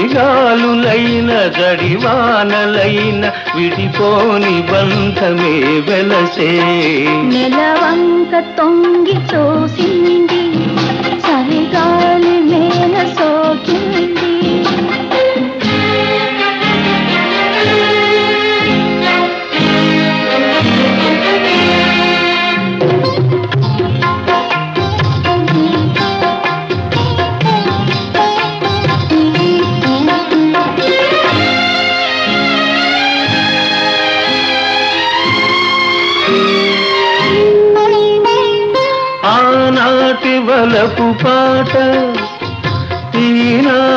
చలిగాలులైన జడివానలైన విడిపోని బంధమే వెలసే. నెలవంక తొంగి చూసింది, చలిగాలి మేల సోకింది. ఆనాటి వలపు పాట ఈనా